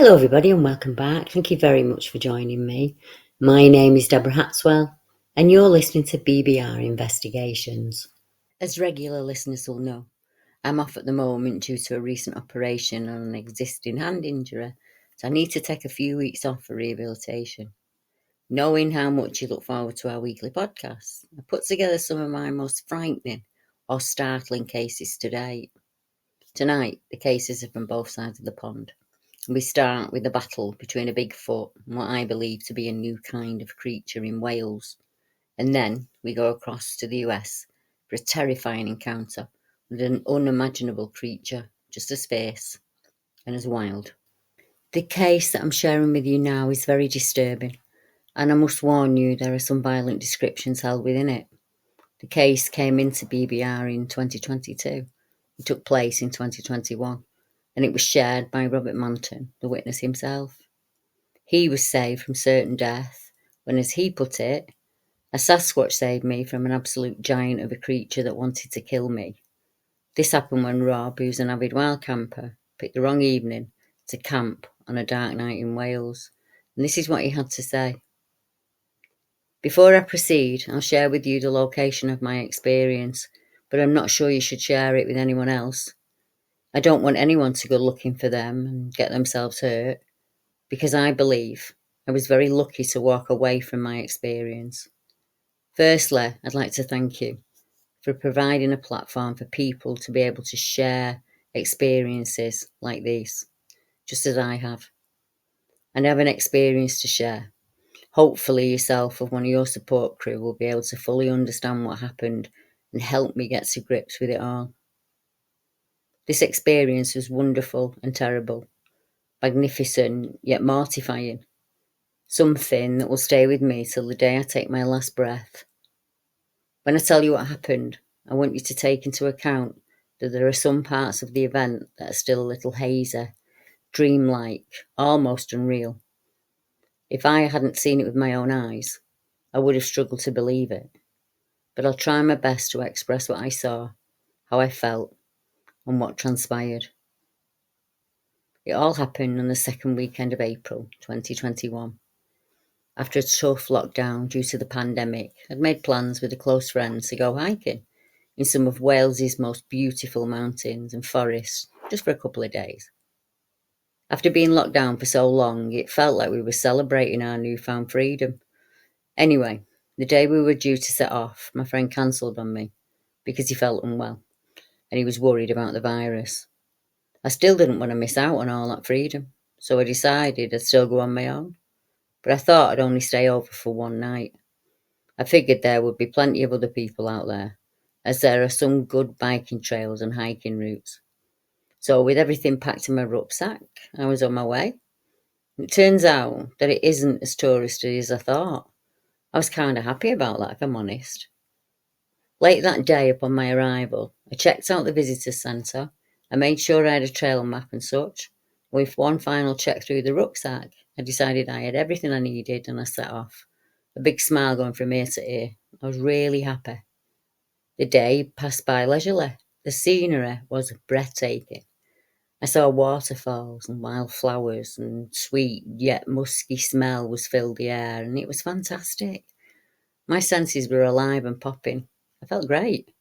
Hello everybody and welcome back. Thank you very much for joining me. My name is Deborah Hatswell and you're listening to BBR Investigations. As regular listeners will know, I'm off at the moment due to a recent operation on an existing hand injury, so I need to take a few weeks off for rehabilitation. Knowing how much you look forward to our weekly podcasts, I put together some of my most frightening or startling cases to date. Tonight, the cases are from both sides of the pond. We start with the battle between a Bigfoot and what I believe to be a new kind of creature in Wales. And then we go across to the US for a terrifying encounter with an unimaginable creature, just as fierce and as wild. The case that I'm sharing with you now is very disturbing, and I must warn you there are some violent descriptions held within it. The case came into BBR in 2022. It took place in 2021. And it was shared by Robert Manton, the witness himself. He was saved from certain death when, as he put it, a Sasquatch saved me from an absolute giant of a creature that wanted to kill me. This happened when Rob, who's an avid wild camper, picked the wrong evening to camp on a dark night in Wales. And this is what he had to say. Before I proceed, I'll share with you the location of my experience, but I'm not sure you should share it with anyone else. I don't want anyone to go looking for them and get themselves hurt, because I believe I was very lucky to walk away from my experience. Firstly, I'd like to thank you for providing a platform for people to be able to share experiences like these, just as I have. And have an experience to share. Hopefully yourself or one of your support crew will be able to fully understand what happened and help me get to grips with it all. This experience was wonderful and terrible, magnificent yet mortifying, something that will stay with me till the day I take my last breath. When I tell you what happened, I want you to take into account that there are some parts of the event that are still a little hazy, dreamlike, almost unreal. If I hadn't seen it with my own eyes, I would have struggled to believe it. But I'll try my best to express what I saw, how I felt, and what transpired. It all happened on the second weekend of April 2021. After a tough lockdown due to the pandemic, I'd made plans with a close friend to go hiking in some of Wales's most beautiful mountains and forests just for a couple of days. After being locked down for so long, it felt like we were celebrating our newfound freedom. Anyway, the day we were due to set off, my friend cancelled on me because he felt unwell and he was worried about the virus. I still didn't want to miss out on all that freedom, so I decided I'd still go on my own. But I thought I'd only stay over for one night. I figured there would be plenty of other people out there, as there are some good biking trails and hiking routes. So with everything packed in my rucksack, I was on my way. It turns out that it isn't as touristy as I thought. I was kind of happy about that, if I'm honest. Late that day upon my arrival, I checked out the visitor centre. I made sure I had a trail map and such. With one final check through the rucksack, I decided I had everything I needed and I set off. A big smile going from ear to ear. I was really happy. The day passed by leisurely. The scenery was breathtaking. I saw waterfalls and wildflowers, and sweet yet musky smell was filled the air, and it was fantastic. My senses were alive and popping. I felt great.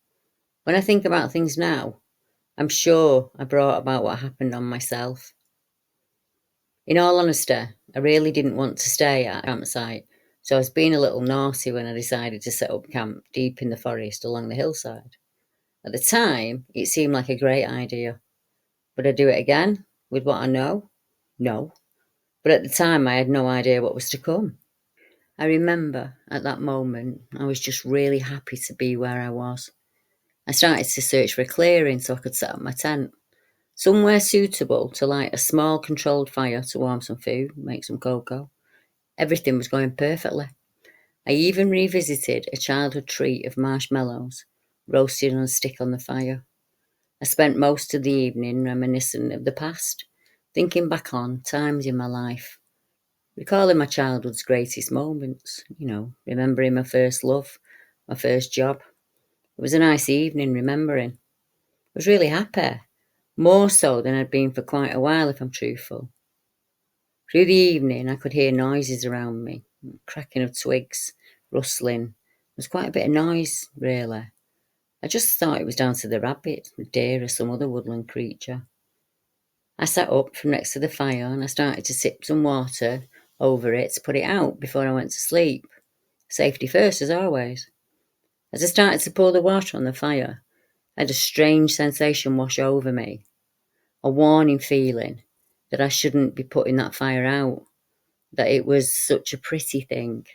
When I think about things now, I'm sure I brought about what happened on myself. In all honesty, I really didn't want to stay at a campsite, so I was being a little naughty when I decided to set up camp deep in the forest along the hillside. At the time, it seemed like a great idea. Would I do it again with what I know? No. But at the time, I had no idea what was to come. I remember at that moment, I was just really happy to be where I was. I started to search for a clearing so I could set up my tent. Somewhere suitable to light a small controlled fire to warm some food, make some cocoa. Everything was going perfectly. I even revisited a childhood treat of marshmallows, roasted on a stick on the fire. I spent most of the evening reminiscent of the past, thinking back on times in my life, recalling my childhood's greatest moments, remembering my first love, my first job. It was a nice evening remembering. I was really happy, more so than I'd been for quite a while if I'm truthful. Through the evening, I could hear noises around me, cracking of twigs, rustling. There was quite a bit of noise, really. I just thought it was down to the rabbit, the deer, or some other woodland creature. I sat up from next to the fire and I started to sip some water over it to put it out before I went to sleep. Safety first, as always. As I started to pour the water on the fire, I had a strange sensation wash over me, a warning feeling that I shouldn't be putting that fire out, that it was such a pretty thing.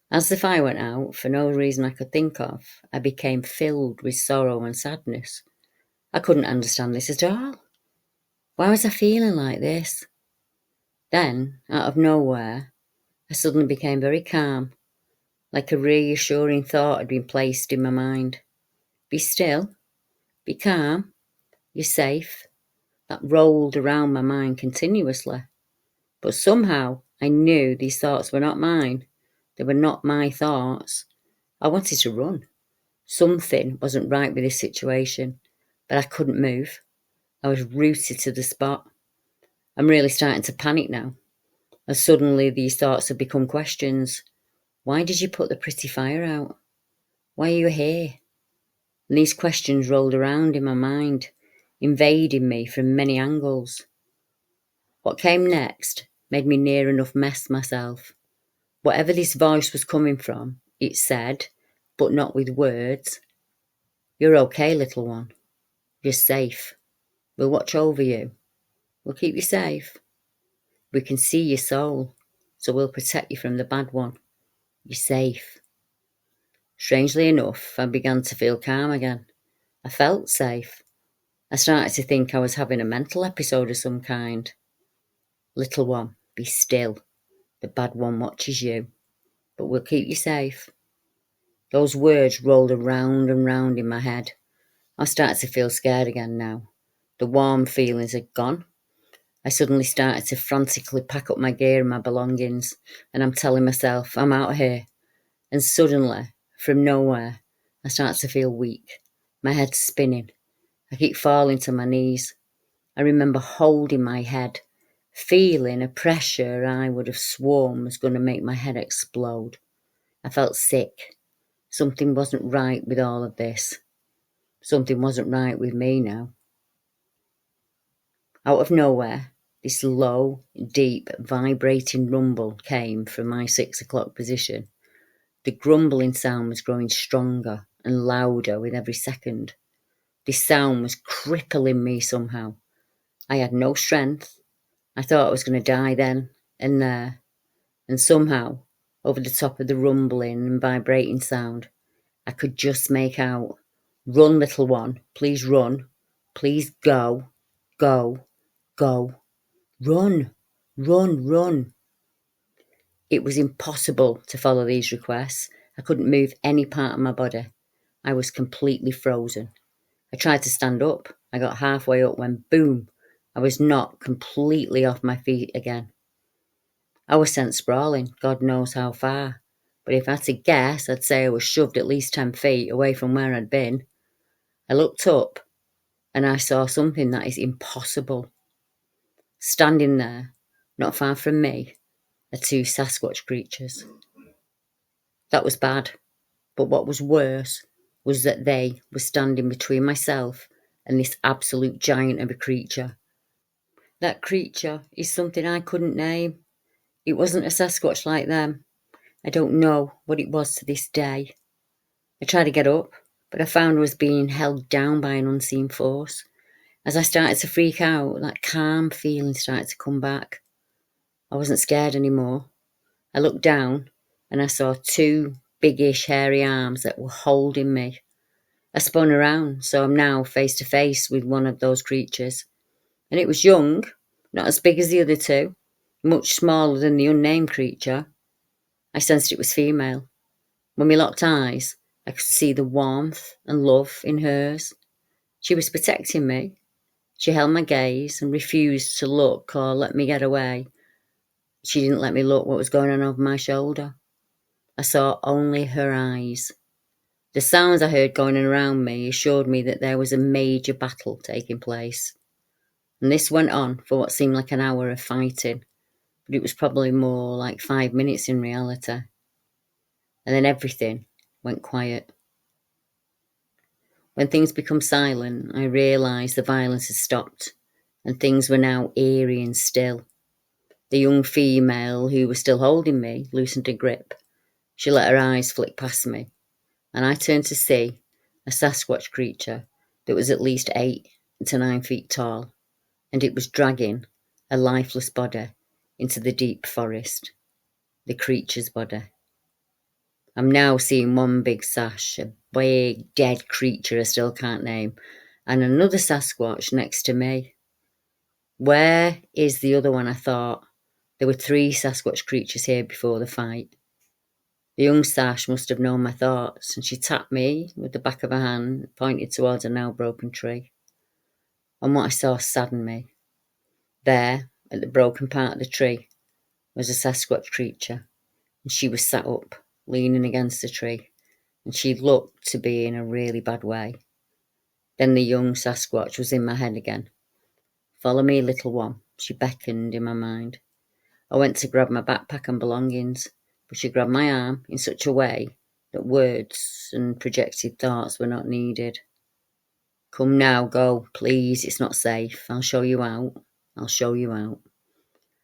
As the fire went out, for no reason I could think of, I became filled with sorrow and sadness. I couldn't understand this at all. Why was I feeling like this? Then, out of nowhere, I suddenly became very calm, like a reassuring thought had been placed in my mind. Be still, be calm, you're safe. That rolled around my mind continuously. But somehow I knew these thoughts were not mine. They were not my thoughts. I wanted to run. Something wasn't right with this situation, but I couldn't move. I was rooted to the spot. I'm really starting to panic now, as suddenly these thoughts have become questions. Why did you put the pretty fire out? Why are you here? And these questions rolled around in my mind, invading me from many angles. What came next made me near enough mess myself. Whatever this voice was coming from, it said, but not with words, "You're okay, little one. You're safe. We'll watch over you. We'll keep you safe. We can see your soul, so we'll protect you from the bad one. You're safe." Strangely enough, I began to feel calm again. I felt safe. I started to think I was having a mental episode of some kind. Little one, be still. The bad one watches you, but we'll keep you safe. Those words rolled around and round in my head. I started to feel scared again now. The warm feelings had gone. I suddenly started to frantically pack up my gear and my belongings, and I'm telling myself, I'm out of here. And suddenly, from nowhere, I start to feel weak. My head's spinning. I keep falling to my knees. I remember holding my head, feeling a pressure I would have sworn was going to make my head explode. I felt sick. Something wasn't right with all of this. Something wasn't right with me now. Out of nowhere, this low, deep, vibrating rumble came from my 6 o'clock position. The grumbling sound was growing stronger and louder with every second. This sound was crippling me somehow. I had no strength. I thought I was going to die then and there. And somehow, over the top of the rumbling and vibrating sound, I could just make out, "Run, little one, please run. Please go, go, go. Run, run, run." It was impossible to follow these requests. I couldn't move any part of my body. I was completely frozen. I tried to stand up. I got halfway up when, boom, I was knocked completely off my feet again. I was sent sprawling, God knows how far. But if I had to guess, I'd say I was shoved at least 10 feet away from where I'd been. I looked up and I saw something that is impossible. Standing there, not far from me, are 2 Sasquatch creatures. That was bad, but what was worse was that they were standing between myself and this absolute giant of a creature. That creature is something I couldn't name. It wasn't a Sasquatch like them. I don't know what it was to this day. I tried to get up, but I found I was being held down by an unseen force. As I started to freak out, that calm feeling started to come back. I wasn't scared anymore. I looked down and I saw 2 biggish hairy arms that were holding me. I spun around, so I'm now face to face with one of those creatures. And it was young, not as big as the other 2, much smaller than the unnamed creature. I sensed it was female. When we locked eyes, I could see the warmth and love in hers. She was protecting me. She held my gaze and refused to look or let me get away. She didn't let me look what was going on over my shoulder. I saw only her eyes. The sounds I heard going on around me assured me that there was a major battle taking place. And this went on for what seemed like an hour of fighting. but it was probably more like 5 minutes in reality. And then everything went quiet. When things become silent, I realised the violence had stopped, and things were now eerie and still. The young female who was still holding me loosened her grip. She let her eyes flick past me, and I turned to see a Sasquatch creature that was at least 8 to 9 feet tall, and it was dragging a lifeless body into the deep forest. The creature's body. I'm now seeing one big sash, a big dead creature I still can't name, and another Sasquatch next to me. Where is the other one? I thought. There were 3 Sasquatch creatures here before the fight. The young sash must have known my thoughts, and she tapped me with the back of her hand, pointed towards a now broken tree. And what I saw saddened me. There, at the broken part of the tree, was a Sasquatch creature, and she was sat up, leaning against the tree, and she looked to be in a really bad way. Then the young Sasquatch was in my head again. "Follow me, little one," she beckoned in my mind. I went to grab my backpack and belongings, but she grabbed my arm in such a way that words and projected thoughts were not needed. "Come now, go, please, it's not safe. I'll show you out. I'll show you out."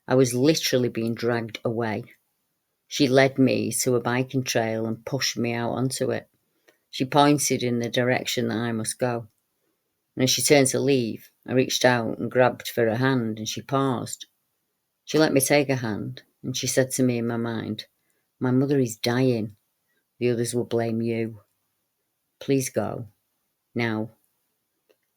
I was literally being dragged away. She led me to a biking trail and pushed me out onto it. She pointed in the direction that I must go. And as she turned to leave, I reached out and grabbed for her hand, and she paused. She let me take her hand, and she said to me in my mind, "My mother is dying. The others will blame you. Please go. Now."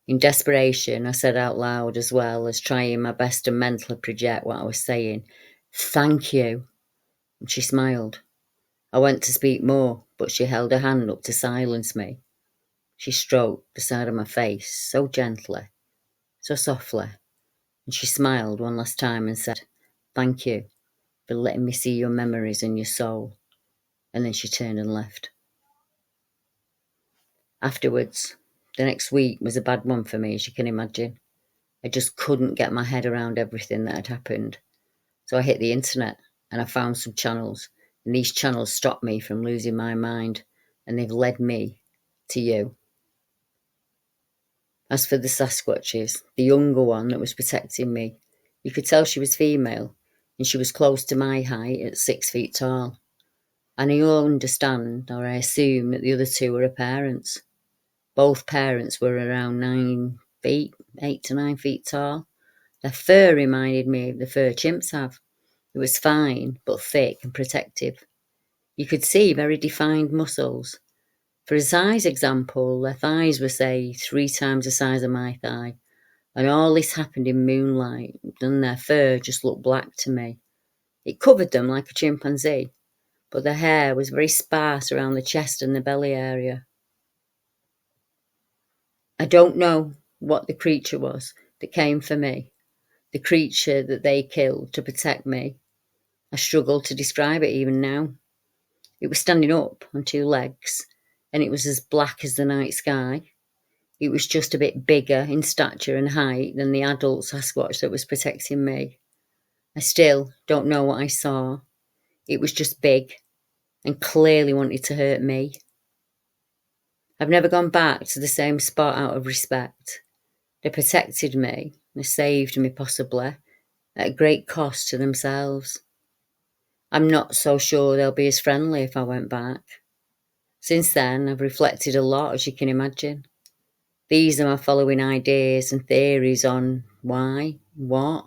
In desperation, I said out loud, as well as trying my best to mentally project what I was saying, "Thank you." And she smiled. I went to speak more, but she held her hand up to silence me. She stroked the side of my face so gently, so softly, and she smiled one last time and said, "Thank you for letting me see your memories and your soul." And then she turned and left. Afterwards, the next week was a bad one for me, as you can imagine. I just couldn't get my head around everything that had happened. So I hit the internet and I found some channels, and these channels stopped me from losing my mind, and they've led me to you. As for the Sasquatches, the younger one that was protecting me, you could tell she was female, and she was close to my height at 6 feet tall. And I understand, or I assume, that the other 2 were her parents. Both parents were around 9 feet, 8 to 9 feet tall. Their fur reminded me of the fur chimps have. It was fine, but thick and protective. You could see very defined muscles. For a size example, their thighs were, say, 3 times the size of my thigh. And all this happened in moonlight, and their fur just looked black to me. It covered them like a chimpanzee, but their hair was very sparse around the chest and the belly area. I don't know what the creature was that came for me, the creature that they killed to protect me. I struggle to describe it even now. It was standing up on 2 legs, and it was as black as the night sky. It was just a bit bigger in stature and height than the adult Sasquatch that was protecting me. I still don't know what I saw. It was just big and clearly wanted to hurt me. I've never gone back to the same spot out of respect. They protected me, they saved me possibly, at a great cost to themselves. I'm not so sure they'll be as friendly if I went back. Since then, I've reflected a lot, as you can imagine. These are my following ideas and theories on why, what.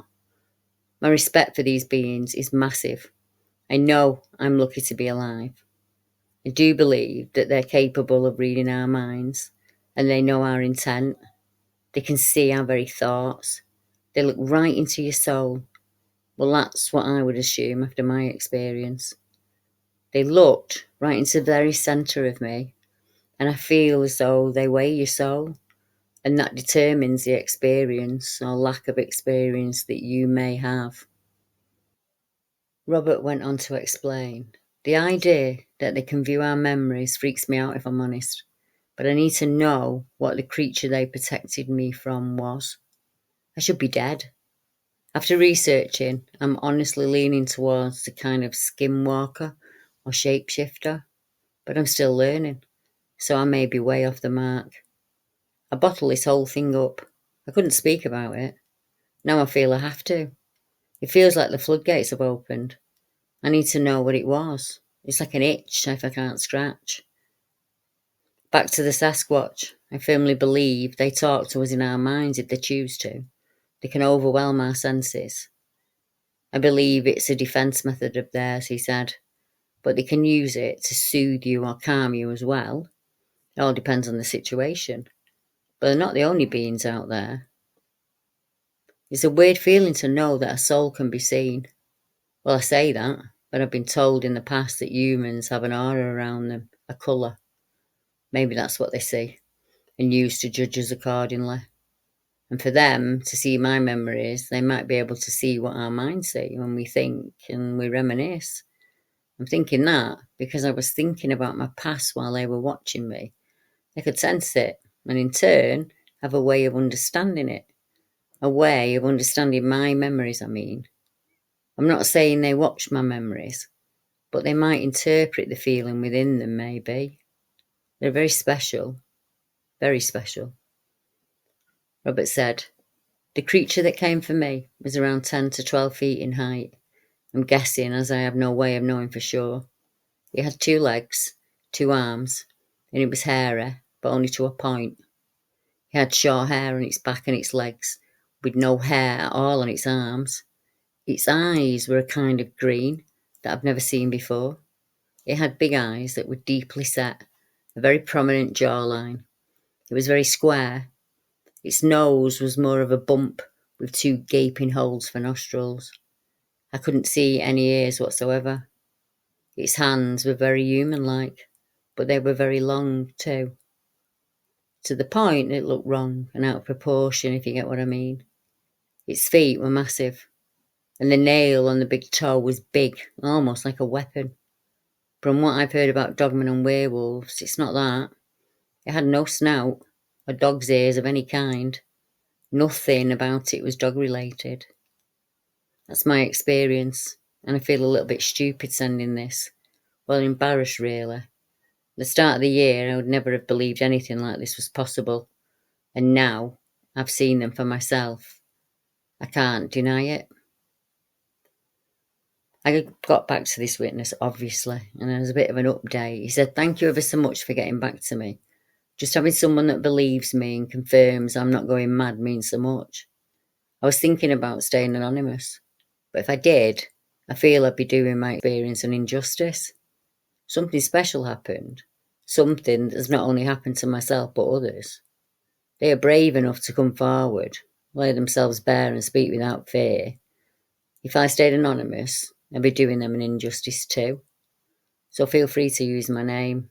My respect for these beings is massive. I know I'm lucky to be alive. I do believe that they're capable of reading our minds, and they know our intent. They can see our very thoughts. They look right into your soul. Well, that's what I would assume after my experience. They looked right into the very centre of me, and I feel as though they weigh your soul, and that determines the experience or lack of experience that you may have. Robert went on to explain, "The idea that they can view our memories freaks me out if I'm honest, but I need to know what the creature they protected me from was. I should be dead. After researching, I'm honestly leaning towards the kind of skinwalker or shapeshifter, but I'm still learning, so I may be way off the mark. I bottle this whole thing up. I couldn't speak about it. Now I feel I have to. It feels like the floodgates have opened. I need to know what it was. It's like an itch if I can't scratch. Back to the Sasquatch. I firmly believe they talk to us in our minds if they choose to. They can overwhelm our senses. I believe it's a defence method of theirs, he said, but they can use it to soothe you or calm you as well. It all depends on the situation. But they're not the only beings out there. It's a weird feeling to know that a soul can be seen. Well, I say that, but I've been told in the past that humans have an aura around them, a colour. Maybe that's what they see, and use to judge us accordingly. And for them to see my memories, they might be able to see what our minds see when we think and we reminisce. I'm thinking that because I was thinking about my past while they were watching me. They could sense it, and in turn, have a way of understanding it. A way of understanding my memories, I mean. I'm not saying they watch my memories, but they might interpret the feeling within them, maybe. They're very special. Very special. Robert said, the creature that came for me was around 10 to 12 feet in height. I'm guessing, as I have no way of knowing for sure. It had 2 legs, 2 arms, and it was hairy, but only to a point. It had short hair on its back and its legs, with no hair at all on its arms. Its eyes were a kind of green that I've never seen before. It had big eyes that were deeply set, a very prominent jawline. It was very square. Its nose was more of a bump with 2 gaping holes for nostrils. I couldn't see any ears whatsoever. Its hands were very human-like, but they were very long too. To the point it looked wrong and out of proportion, if you get what I mean. Its feet were massive, and the nail on the big toe was big, almost like a weapon. From what I've heard about dogmen and werewolves, it's not that. It had no snout, or dog's ears of any kind. Nothing about it was dog-related. That's my experience, and I feel a little bit stupid sending this. Well, embarrassed, really. At the start of the year, I would never have believed anything like this was possible. And now, I've seen them for myself. I can't deny it. I got back to this witness, obviously, and there was a bit of an update. He said, thank you ever so much for getting back to me. Just having someone that believes me and confirms I'm not going mad means so much. I was thinking about staying anonymous, but if I did, I feel I'd be doing my experience an injustice. Something special happened. Something that's not only happened to myself but others. They are brave enough to come forward, lay themselves bare and speak without fear. If I stayed anonymous, I'd be doing them an injustice too. So feel free to use my name.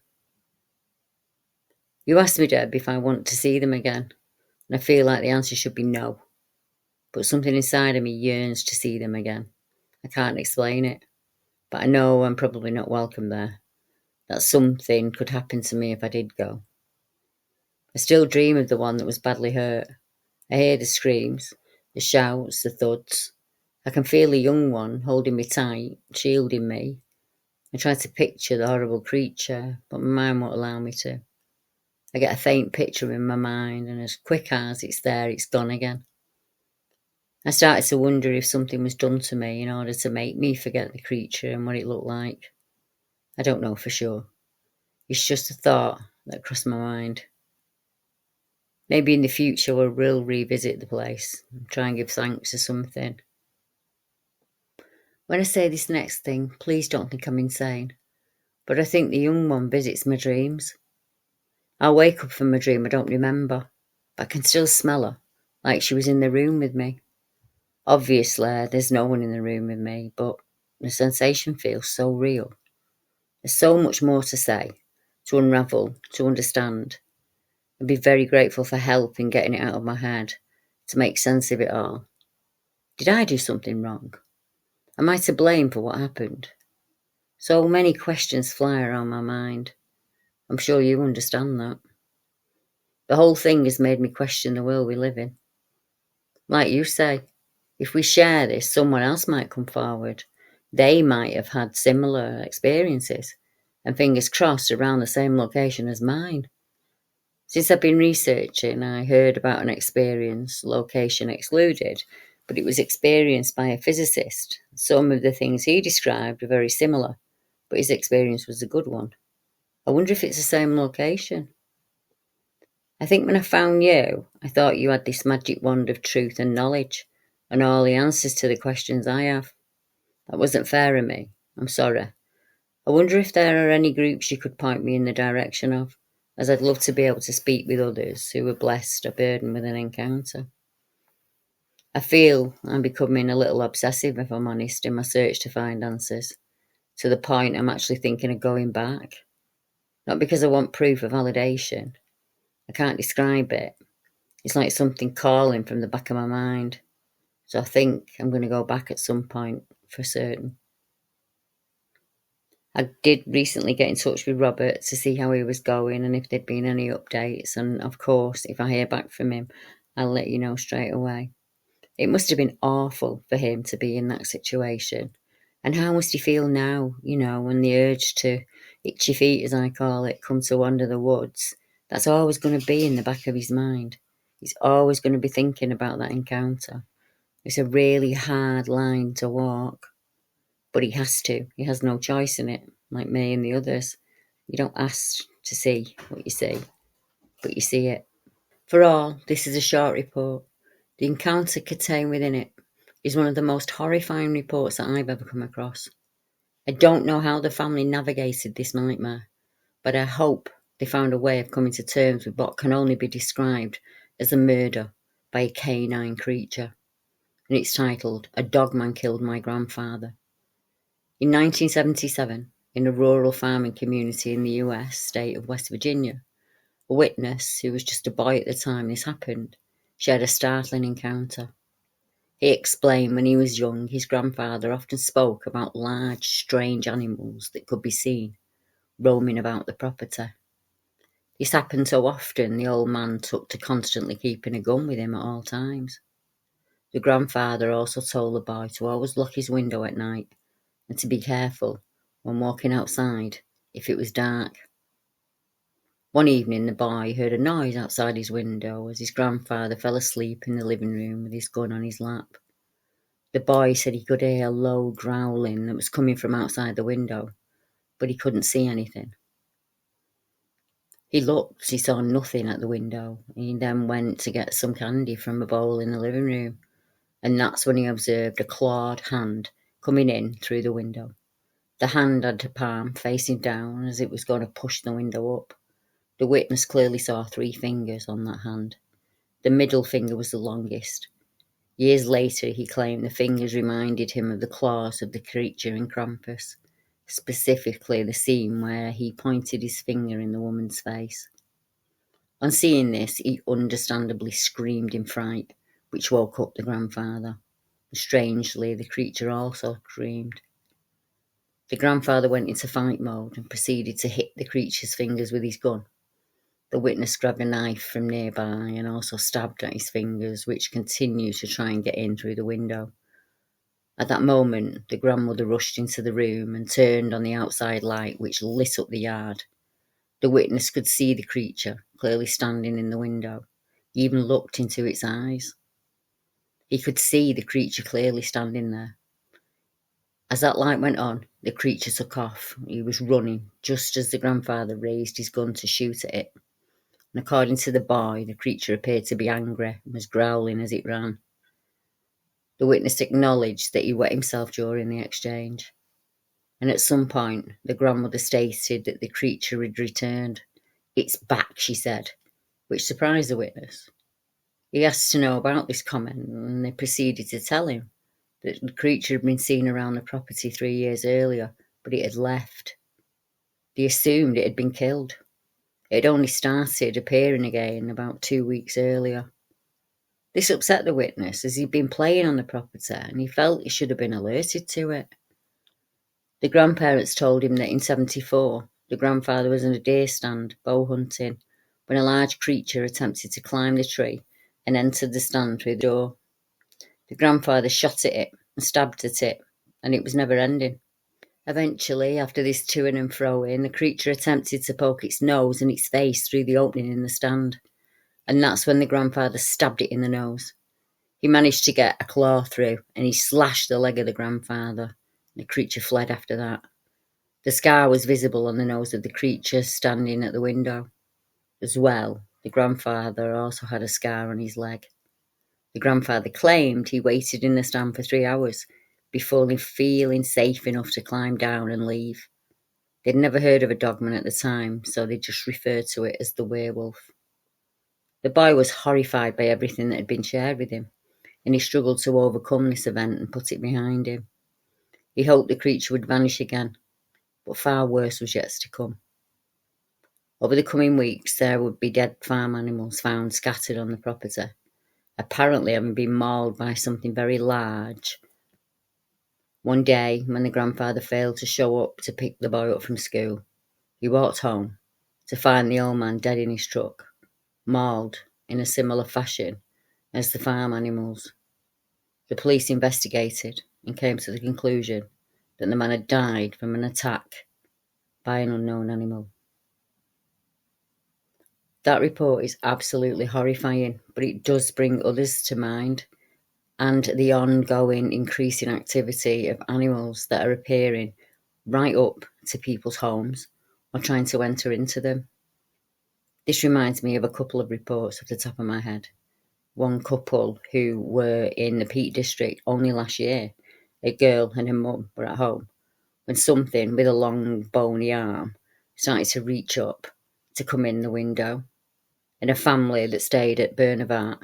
You asked me, Deb, if I want to see them again, and I feel like the answer should be no. But something inside of me yearns to see them again. I can't explain it, but I know I'm probably not welcome there. That something could happen to me if I did go. I still dream of the one that was badly hurt. I hear the screams, the shouts, the thuds. I can feel the young one holding me tight, shielding me. I try to picture the horrible creature, but my mind won't allow me to. I get a faint picture in my mind, and as quick as it's there, it's gone again. I started to wonder if something was done to me in order to make me forget the creature and what it looked like. I don't know for sure. It's just a thought that crossed my mind. Maybe in the future we'll revisit the place and try and give thanks to something. When I say this next thing, please don't think I'm insane, but I think the young one visits my dreams. I'll wake up from my dream I don't remember, but I can still smell her, like she was in the room with me. Obviously, there's no one in the room with me, but the sensation feels so real. There's so much more to say, to unravel, to understand. I'd be very grateful for help in getting it out of my head, to make sense of it all. Did I do something wrong? Am I to blame for what happened? So many questions fly around my mind. I'm sure you understand that. The whole thing has made me question the world we live in. Like you say, If we share this, someone else might come forward. They might have had similar experiences, and fingers crossed around the same location as mine. Since I've been researching, I heard about an experience, location excluded, but it was experienced by a physicist. Some of the things he described were very similar, but his experience was a good one. I wonder if it's the same location. I think when I found you, I thought you had this magic wand of truth and knowledge, and all the answers to the questions I have. That wasn't fair of me. I'm sorry. I wonder if there are any groups you could point me in the direction of, as I'd love to be able to speak with others who were blessed or burdened with an encounter. I feel I'm becoming a little obsessive, if I'm honest, in my search to find answers, to the point I'm actually thinking of going back. Not because I want proof or validation. I can't describe it. It's like something calling from the back of my mind. So I think I'm going to go back at some point, for certain. I did recently get in touch with Robert to see how he was going and if there'd been any updates. And of course, if I hear back from him, I'll let you know straight away. It must have been awful for him to be in that situation. And how must he feel now, when the urge to itchy feet, as I call it, come to wander the woods? That's always going to be in the back of his mind. He's always going to be thinking about that encounter. It's a really hard line to walk. But he has to. He has no choice in it, like me and the others. You don't ask to see what you see, but you see it. For all, this is a short report. The encounter contained within it is one of the most horrifying reports that I've ever come across. I don't know how the family navigated this nightmare, but I hope they found a way of coming to terms with what can only be described as a murder by a canine creature. And it's titled, "A Dogman Killed My Grandfather." In 1977, in a rural farming community in the US state of West Virginia, a witness, who was just a boy at the time this happened, shared a startling encounter. He explained when he was young, his grandfather often spoke about large, strange animals that could be seen roaming about the property. This happened so often, the old man took to constantly keeping a gun with him at all times. The grandfather also told the boy to always lock his window at night and to be careful when walking outside if it was dark. One evening the boy heard a noise outside his window as his grandfather fell asleep in the living room with his gun on his lap. The boy said he could hear a low growling that was coming from outside the window, but he couldn't see anything. He looked, he saw nothing at the window. He then went to get some candy from a bowl in the living room, and that's when he observed a clawed hand coming in through the window. The hand had a palm facing down as it was going to push the window up. The witness clearly saw 3 fingers on that hand. The middle finger was the longest. Years later, he claimed the fingers reminded him of the claws of the creature in Krampus, specifically the scene where he pointed his finger in the woman's face. On seeing this, he understandably screamed in fright, which woke up the grandfather. Strangely, the creature also screamed. The grandfather went into fight mode and proceeded to hit the creature's fingers with his gun. The witness grabbed a knife from nearby and also stabbed at his fingers, which continued to try and get in through the window. At that moment, the grandmother rushed into the room and turned on the outside light, which lit up the yard. The witness could see the creature clearly standing in the window. He even looked into its eyes. He could see the creature clearly standing there. As that light went on, the creature took off. He was running just as the grandfather raised his gun to shoot at it. And according to the boy, the creature appeared to be angry and was growling as it ran. The witness acknowledged that he wet himself during the exchange. And at some point, the grandmother stated that the creature had returned. "It's back," she said, which surprised the witness. He asked to know about this comment, and they proceeded to tell him that the creature had been seen around the property 3 years earlier, but it had left. They assumed it had been killed. It had only started appearing again about 2 weeks earlier. This upset the witness, as he'd been playing on the property and he felt he should have been alerted to it. The grandparents told him that in 1974, the grandfather was in a deer stand, bow hunting, when a large creature attempted to climb the tree and entered the stand through the door. The grandfather shot at it and stabbed at it, and it was never ending. Eventually, after this to-ing and fro-ing, the creature attempted to poke its nose and its face through the opening in the stand, and that's when the grandfather stabbed it in the nose. He managed to get a claw through, and he slashed the leg of the grandfather. The creature fled after that. The scar was visible on the nose of the creature standing at the window. As well, the grandfather also had a scar on his leg. The grandfather claimed he waited in the stand for 3 hours before feeling safe enough to climb down and leave. They'd never heard of a dogman at the time, so they just referred to it as the werewolf. The boy was horrified by everything that had been shared with him, and he struggled to overcome this event and put it behind him. He hoped the creature would vanish again, but far worse was yet to come. Over the coming weeks, there would be dead farm animals found scattered on the property, apparently having been mauled by something very large. One day, when the grandfather failed to show up to pick the boy up from school, he walked home to find the old man dead in his truck, mauled in a similar fashion as the farm animals. The police investigated and came to the conclusion that the man had died from an attack by an unknown animal. That report is absolutely horrifying, but it does bring others to mind, and the ongoing increasing activity of animals that are appearing right up to people's homes or trying to enter into them. This reminds me of a couple of reports off the top of my head. One couple who were in the Peak District only last year. A girl and her mum were at home when something with a long bony arm started to reach up to come in the window, and a family that stayed at Bernavart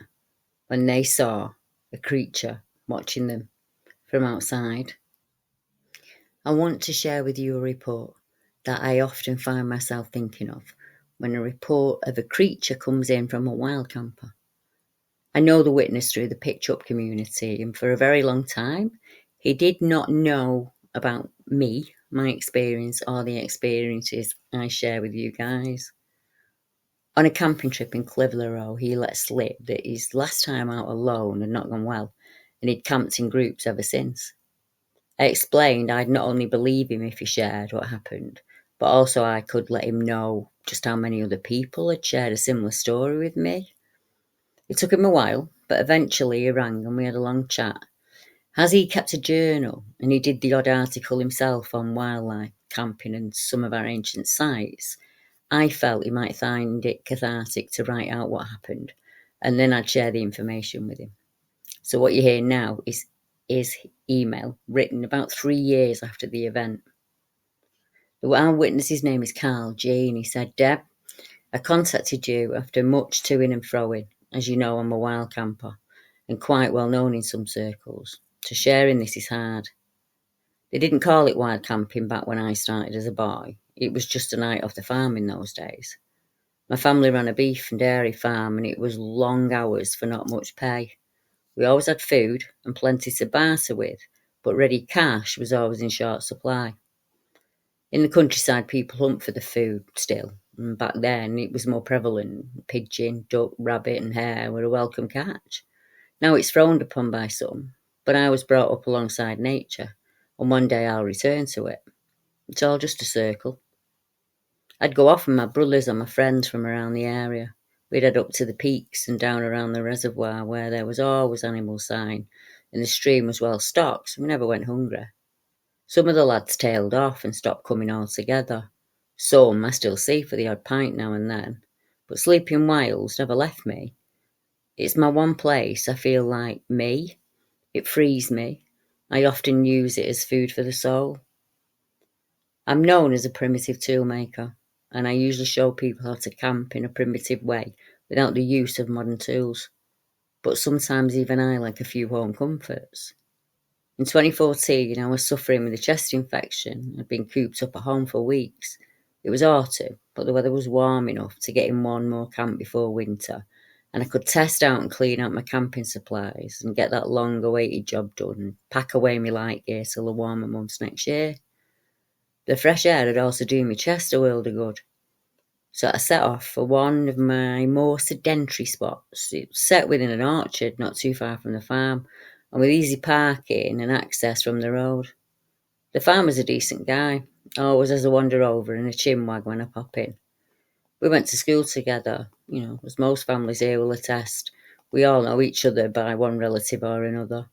when they saw a creature watching them from outside. I want to share with you a report that I often find myself thinking of when a report of a creature comes in from a wild camper. I know the witness through the pitch-up community, and for a very long time, he did not know about me, my experience, or the experiences I share with you guys. On a camping trip in Clitheroe, he let slip that his last time out alone had not gone well, and he'd camped in groups ever since. I explained I'd not only believe him if he shared what happened, but also I could let him know just how many other people had shared a similar story with me. It took him a while, but eventually he rang and we had a long chat. As he kept a journal, and he did the odd article himself on wildlife, camping and some of our ancient sites, I felt he might find it cathartic to write out what happened, and then I'd share the information with him. So what you hear now is his email, written about 3 years after the event. Our witness's name is Carl G, and he said, "Deb, I contacted you after much to-ing and fro-ing. As you know, I'm a wild camper, and quite well known in some circles, so sharing this is hard. They didn't call it wild camping back when I started as a boy. It was just a night off the farm in those days. My family ran a beef and dairy farm, and it was long hours for not much pay. We always had food and plenty to barter with, but ready cash was always in short supply. In the countryside, people hunt for the food still, and back then it was more prevalent. Pigeon, duck, rabbit and hare were a welcome catch. Now it's frowned upon by some, but I was brought up alongside nature, and one day I'll return to it. It's all just a circle. I'd go off with my brothers and my friends from around the area. We'd head up to the peaks and down around the reservoir where there was always animal sign, and the stream was well stocked, so we never went hungry. Some of the lads tailed off and stopped coming altogether. Some I still see for the odd pint now and then, but Sleeping Wilds never left me. It's my one place I feel like me. It frees me. I often use it as food for the soul. I'm known as a primitive toolmaker, and I usually show people how to camp in a primitive way without the use of modern tools. But sometimes even I like a few home comforts. In 2014, I was suffering with a chest infection. I'd been cooped up at home for weeks. It was autumn, but the weather was warm enough to get in one more camp before winter, and I could test out and clean out my camping supplies and get that long-awaited job done and pack away my light gear till the warmer months next year. The fresh air had also done my chest a world of good. So I set off for one of my more sedentary spots. It was set within an orchard not too far from the farm, and with easy parking and access from the road. The farmer's a decent guy, always has a wander over and a chin wag when I pop in. We went to school together, as most families here will attest. We all know each other by one relative or another.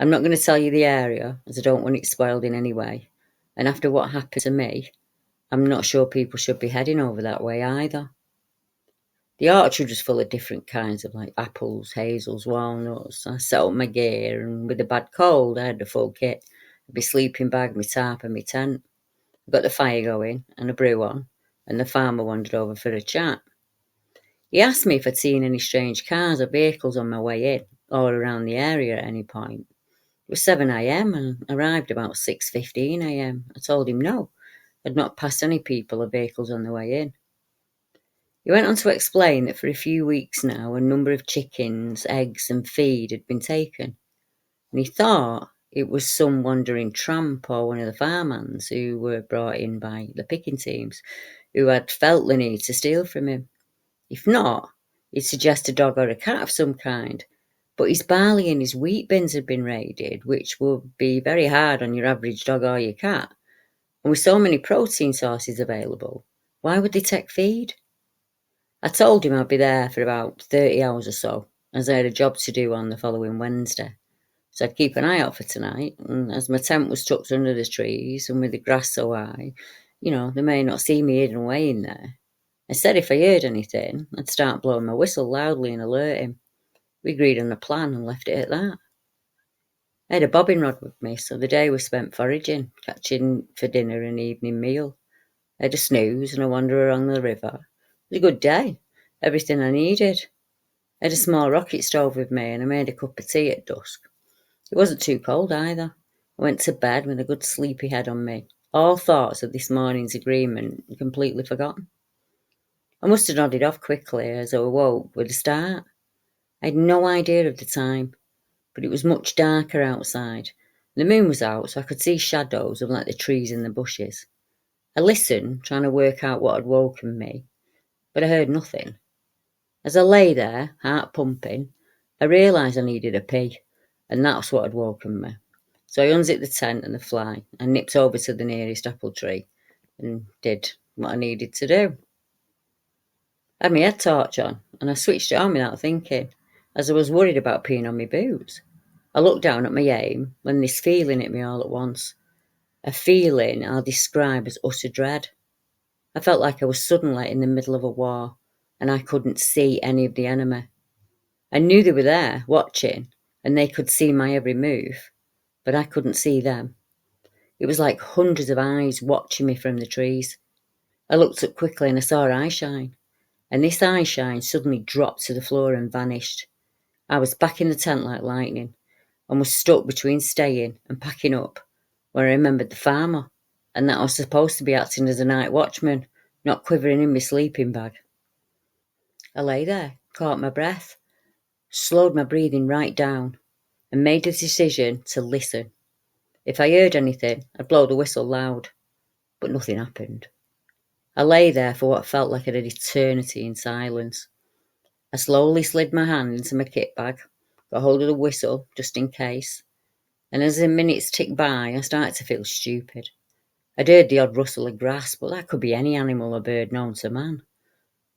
I'm not going to tell you the area, as I don't want it spoiled in any way. And after what happened to me, I'm not sure people should be heading over that way either. The orchard was full of different kinds of apples, hazels, walnuts. I set up my gear, and with a bad cold, I had the full kit. My sleeping bag, my tarp and my tent. I got the fire going and a brew on, and the farmer wandered over for a chat. He asked me if I'd seen any strange cars or vehicles on my way in or around the area at any point. It was 7 a.m. and arrived about 6:15 a.m. I told him no, I'd not passed any people or vehicles on the way in. He went on to explain that for a few weeks now a number of chickens, eggs and feed had been taken, and he thought it was some wandering tramp or one of the farmhands who were brought in by the picking teams who had felt the need to steal from him. If not, he'd suggest a dog or a cat of some kind. But his barley and his wheat bins had been raided, which would be very hard on your average dog or your cat. And with so many protein sources available, why would they take feed? I told him I'd be there for about 30 hours or so, as I had a job to do on the following Wednesday. So I'd keep an eye out for tonight, and as my tent was tucked under the trees and with the grass so high, they may not see me hidden away in there. I said if I heard anything, I'd start blowing my whistle loudly and alert him. We agreed on a plan and left it at that. I had a bobbing rod with me, so the day was spent foraging, catching for dinner and evening meal. I had a snooze and a wander along the river. It was a good day, everything I needed. I had a small rocket stove with me and I made a cup of tea at dusk. It wasn't too cold either. I went to bed with a good sleepy head on me, all thoughts of this morning's agreement completely forgotten. I must have nodded off quickly as I awoke with a start. I had no idea of the time, but it was much darker outside. The moon was out, so I could see shadows of the trees and the bushes. I listened, trying to work out what had woken me, but I heard nothing. As I lay there, heart pumping, I realised I needed a pee, and that's what had woken me. So I unzipped the tent and the fly and nipped over to the nearest apple tree and did what I needed to do. I had my head torch on, and I switched it on without thinking, as I was worried about peeing on my boots. I looked down at my aim when this feeling hit me all at once. A feeling I'll describe as utter dread. I felt like I was suddenly in the middle of a war, and I couldn't see any of the enemy. I knew they were there, watching, and they could see my every move, but I couldn't see them. It was like hundreds of eyes watching me from the trees. I looked up quickly and I saw eye shine, and this eye shine suddenly dropped to the floor and vanished. I was back in the tent like lightning, and was stuck between staying and packing up, when I remembered the farmer, and that I was supposed to be acting as a night watchman, not quivering in my sleeping bag. I lay there, caught my breath, slowed my breathing right down, and made the decision to listen. If I heard anything, I'd blow the whistle loud, but nothing happened. I lay there for what felt like an eternity in silence. I slowly slid my hand into my kit bag, got hold of the whistle just in case, and as the minutes ticked by, I started to feel stupid. I'd heard the odd rustle of grass, but that could be any animal or bird known to man.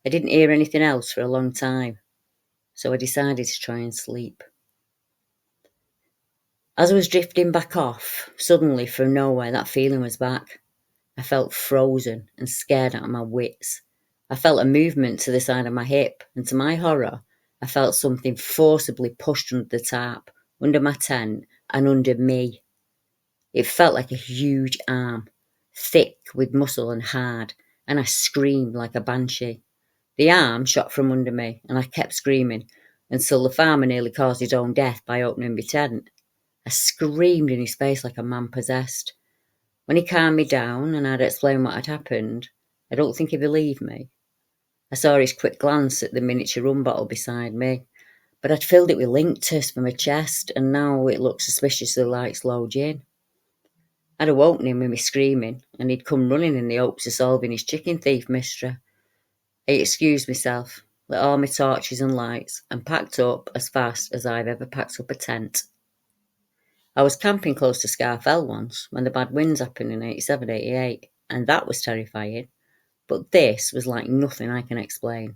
I didn't hear anything else for a long time, so I decided to try and sleep. As I was drifting back off, suddenly from nowhere that feeling was back. I felt frozen and scared out of my wits. I felt a movement to the side of my hip, and to my horror, I felt something forcibly pushed under the tarp, under my tent, and under me. It felt like a huge arm, thick with muscle and hard, and I screamed like a banshee. The arm shot from under me, and I kept screaming, until the farmer nearly caused his own death by opening my tent. I screamed in his face like a man possessed. When he calmed me down and I'd explained what had happened, I don't think he believed me. I saw his quick glance at the miniature rum bottle beside me, but I'd filled it with Linctus from my chest, and now it looked suspiciously like slow gin. I'd awoken him with me screaming, and he'd come running in the hopes of solving his chicken thief mystery. I excused myself, lit all my torches and lights, and packed up as fast as I've ever packed up a tent. I was camping close to Scarfell once when the bad winds happened in 87, 88, and that was terrifying. But this was like nothing I can explain.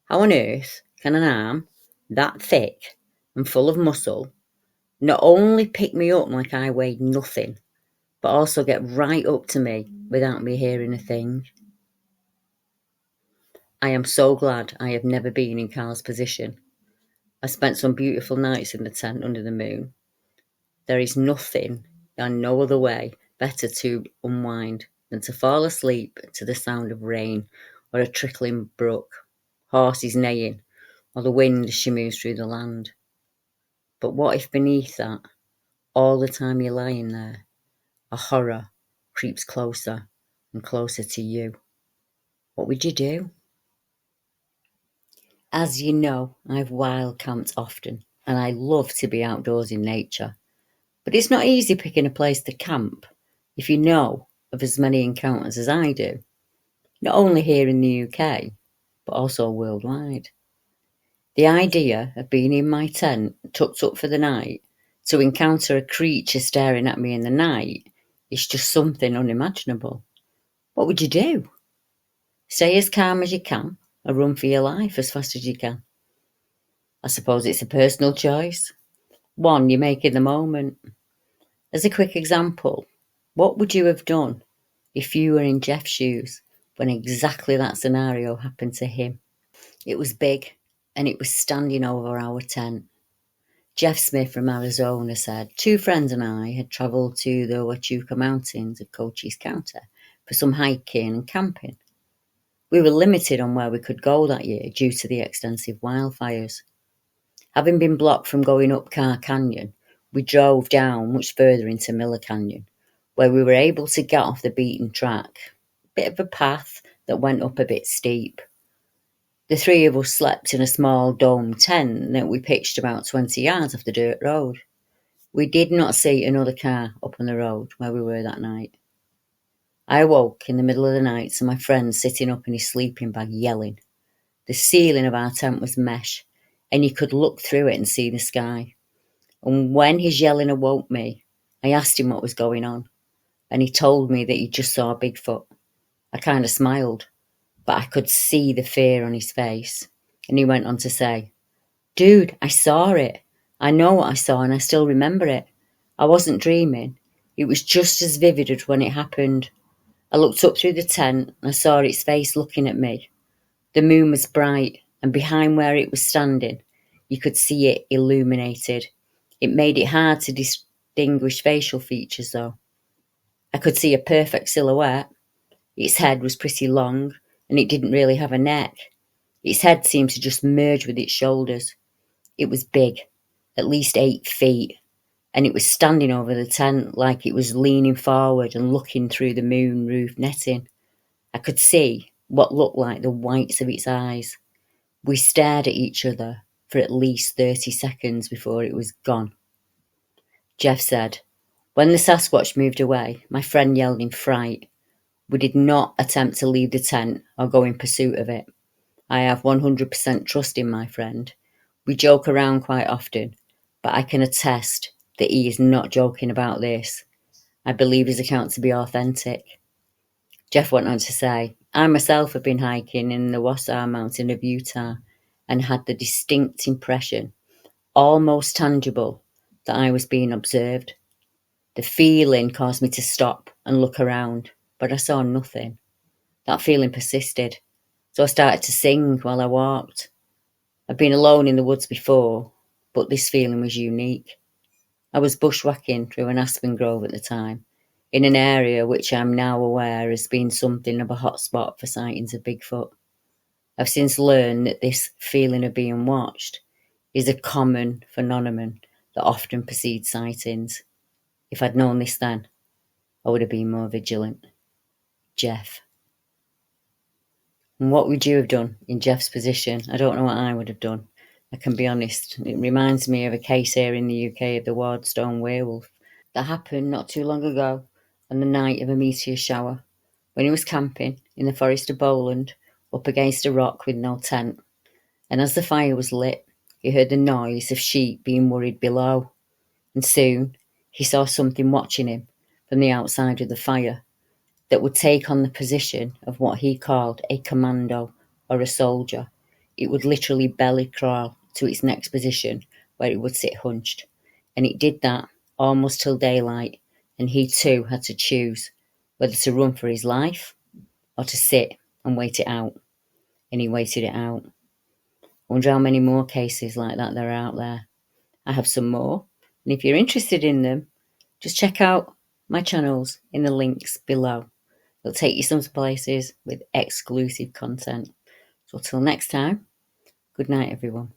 How on earth can an arm that thick and full of muscle not only pick me up like I weighed nothing, but also get right up to me without me hearing a thing? I am so glad I have never been in Carl's position. I spent some beautiful nights in the tent under the moon. There is nothing, and no other way, better to unwind than to fall asleep to the sound of rain or a trickling brook, horses neighing, or the wind as she moves through the land. But what if beneath that, all the time you're lying there, a horror creeps closer and closer to you? What would you do? As you know, I've wild camped often, and I love to be outdoors in nature. But it's not easy picking a place to camp if you know of as many encounters as I do, not only here in the UK, but also worldwide. The idea of being in my tent, tucked up for the night, to encounter a creature staring at me in the night is just something unimaginable. What would you do? Stay as calm as you can, or run for your life as fast as you can? I suppose it's a personal choice, one you make in the moment. As a quick example, what would you have done if you were in Jeff's shoes when exactly that scenario happened to him? It was big, and it was standing over our tent. Jeff Smith from Arizona said, 2 friends and I had travelled to the Huachuca Mountains of Cochise County for some hiking and camping. We were limited on where we could go that year due to the extensive wildfires. Having been blocked from going up Carr Canyon, we drove down much further into Miller Canyon, where we were able to get off the beaten track, a bit of a path that went up a bit steep. The 3 of us slept in a small domed tent that we pitched about 20 yards off the dirt road. We did not see another car up on the road where we were that night. I awoke in the middle of the night to my friend sitting up in his sleeping bag yelling. The ceiling of our tent was mesh, and you could look through it and see the sky. And when his yelling awoke me, I asked him what was going on, and he told me that he just saw a Bigfoot. I kind of smiled, but I could see the fear on his face, and he went on to say, "Dude, I saw it. I know what I saw, and I still remember it. I wasn't dreaming. It was just as vivid as when it happened. I looked up through the tent, and I saw its face looking at me. The moon was bright, and behind where it was standing, you could see it illuminated. It made it hard to distinguish facial features, though. I could see a perfect silhouette. Its head was pretty long, and it didn't really have a neck. Its head seemed to just merge with its shoulders. It was big, at least 8 feet, and it was standing over the tent like it was leaning forward and looking through the moon roof netting. I could see what looked like the whites of its eyes. We stared at each other for at least 30 seconds before it was gone." Jeff said, "When the Sasquatch moved away, my friend yelled in fright. We did not attempt to leave the tent or go in pursuit of it. I have 100% trust in my friend. We joke around quite often, but I can attest that he is not joking about this. I believe his account to be authentic." Jeff went on to say, "I myself have been hiking in the Wasatch Mountain of Utah and had the distinct impression, almost tangible, that I was being observed. The feeling caused me to stop and look around, but I saw nothing. That feeling persisted, so I started to sing while I walked. I've been alone in the woods before, but this feeling was unique. I was bushwhacking through an aspen grove at the time, in an area which I am now aware has been something of a hotspot for sightings of Bigfoot. I've since learned that this feeling of being watched is a common phenomenon that often precedes sightings. If I'd known this then, I would have been more vigilant." Jeff. And what would you have done in Jeff's position? I don't know what I would have done. I can be honest. It reminds me of a case here in the UK of the Wardstone werewolf that happened not too long ago on the night of a meteor shower when he was camping in the forest of Bowland up against a rock with no tent. and as the fire was lit, he heard the noise of sheep being worried below, and soon he saw something watching him from the outside of the fire that would take on the position of what he called a commando or a soldier. It would literally belly crawl to its next position where it would sit hunched, and it did that almost till daylight, and he too had to choose whether to run for his life or to sit and wait it out, and he waited it out. I wonder how many more cases like that there are out there. I have some more, and if you're interested in them, just check out my channels in the links below. It'll take you some places with exclusive content. So till next time, good night everyone.